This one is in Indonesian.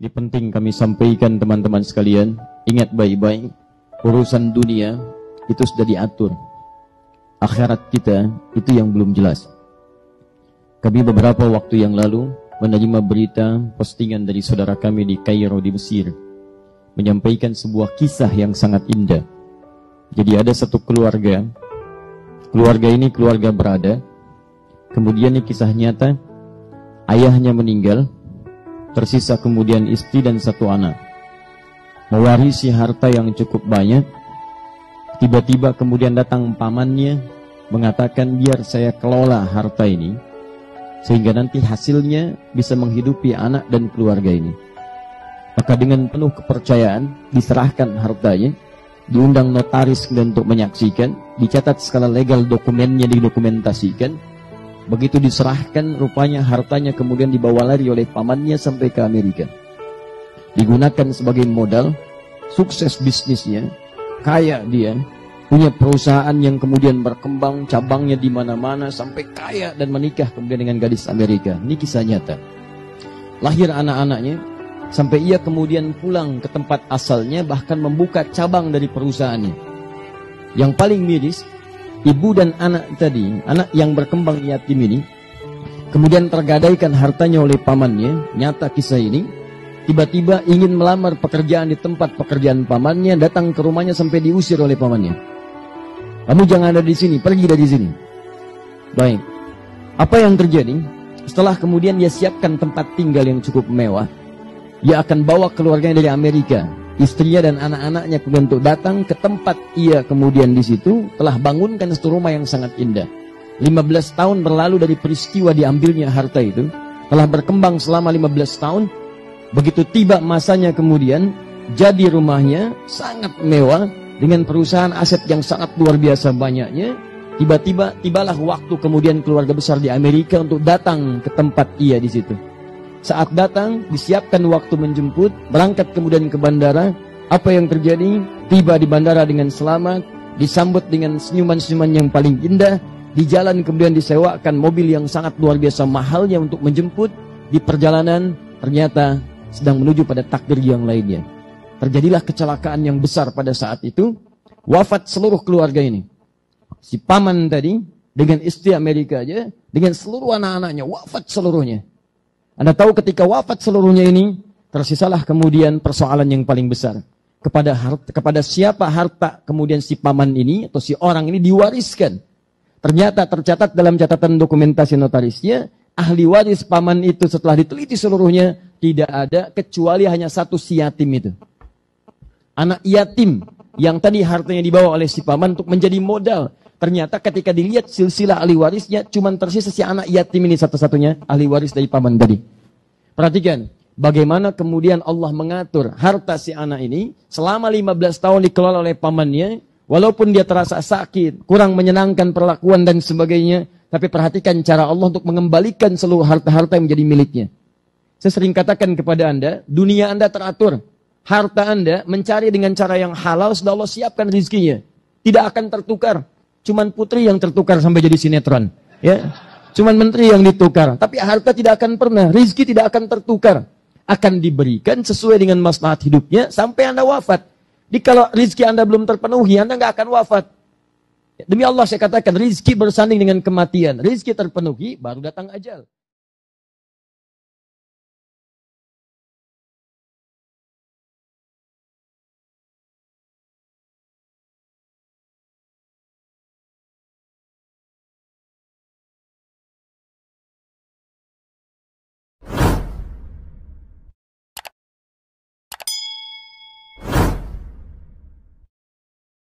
Ini penting kami sampaikan teman-teman sekalian. Ingat baik-baik, urusan dunia itu sudah diatur. Akhirat kita itu yang belum jelas. Kami beberapa waktu yang lalu menerima berita postingan dari saudara kami di Kairo di Mesir, menyampaikan sebuah kisah yang sangat indah. Jadi ada satu keluarga ini keluarga berada. Kemudian ini kisah nyata, ayahnya meninggal, tersisa kemudian istri dan satu anak, mewarisi harta yang cukup banyak. Tiba-tiba kemudian datang pamannya mengatakan, biar saya kelola harta ini sehingga nanti hasilnya bisa menghidupi anak dan keluarga ini. Maka dengan penuh kepercayaan diserahkan hartanya, diundang notaris untuk menyaksikan, dicatat skala legal, dokumennya didokumentasikan. Begitu diserahkan, rupanya hartanya kemudian dibawa lari oleh pamannya sampai ke Amerika. Digunakan sebagai modal, sukses bisnisnya, kaya dia, punya perusahaan yang kemudian berkembang, cabangnya di mana-mana, sampai kaya dan menikah kemudian dengan gadis Amerika. Ini kisah nyata. Lahir anak-anaknya, sampai ia kemudian pulang ke tempat asalnya, bahkan membuka cabang dari perusahaannya. Yang paling miris, ibu dan anak tadi, anak yang berkembang yatim ini, kemudian tergadaikan hartanya oleh pamannya. Nyata kisah ini. Tiba-tiba ingin melamar pekerjaan di tempat pekerjaan pamannya, datang ke rumahnya sampai diusir oleh pamannya. Kamu jangan ada di sini, pergi dari sini. Baik. Apa yang terjadi? Setelah kemudian dia siapkan tempat tinggal yang cukup mewah, dia akan bawa keluarganya dari Amerika, istrinya dan anak-anaknya kemudian untuk datang ke tempat ia kemudian di situ telah bangunkan satu rumah yang sangat indah. 15 tahun berlalu dari peristiwa diambilnya harta itu, telah berkembang selama 15 tahun. Begitu tiba masanya kemudian jadi rumahnya sangat mewah dengan perusahaan aset yang sangat luar biasa banyaknya. Tibalah waktu kemudian keluarga besar di Amerika untuk datang ke tempat ia di situ. Saat datang, disiapkan waktu menjemput, berangkat kemudian ke bandara. Apa yang terjadi? Tiba di bandara dengan selamat, disambut dengan senyuman-senyuman yang paling indah. Di jalan kemudian disewakan mobil yang sangat luar biasa mahalnya untuk menjemput. Di perjalanan, ternyata sedang menuju pada takdir yang lainnya. Terjadilah kecelakaan yang besar pada saat itu. Wafat seluruh keluarga ini. Si paman tadi, dengan istri Amerika aja, dengan seluruh anak-anaknya, wafat seluruhnya. Anda tahu ketika wafat seluruhnya ini, tersisalah kemudian persoalan yang paling besar. Kepada siapa harta kemudian si paman ini atau si orang ini diwariskan. Ternyata tercatat dalam catatan dokumentasi notarisnya, ahli waris paman itu setelah diteliti seluruhnya, tidak ada kecuali hanya satu si yatim itu. Anak yatim yang tadi hartanya dibawa oleh si paman untuk menjadi modal. Ternyata ketika dilihat silsilah ahli warisnya, cuma tersisa si anak yatim ini satu-satunya ahli waris dari paman tadi. Perhatikan, bagaimana kemudian Allah mengatur harta si anak ini selama 15 tahun dikelola oleh pamannya. Walaupun dia terasa sakit, kurang menyenangkan perlakuan dan sebagainya. Tapi perhatikan cara Allah untuk mengembalikan seluruh harta-harta yang menjadi miliknya. Saya sering katakan kepada Anda, dunia Anda teratur. Harta Anda mencari dengan cara yang halal, sudah Allah siapkan rezekinya. Tidak akan tertukar. Cuman putri yang tertukar sampai jadi sinetron. Ya, cuman menteri yang ditukar. Tapi harta tidak akan pernah, rezeki tidak akan tertukar. Akan diberikan sesuai dengan maslahat hidupnya sampai Anda wafat. Jadi kalau rezeki Anda belum terpenuhi, Anda nggak akan wafat. Demi Allah saya katakan, rezeki bersanding dengan kematian. Rezeki terpenuhi, baru datang ajal.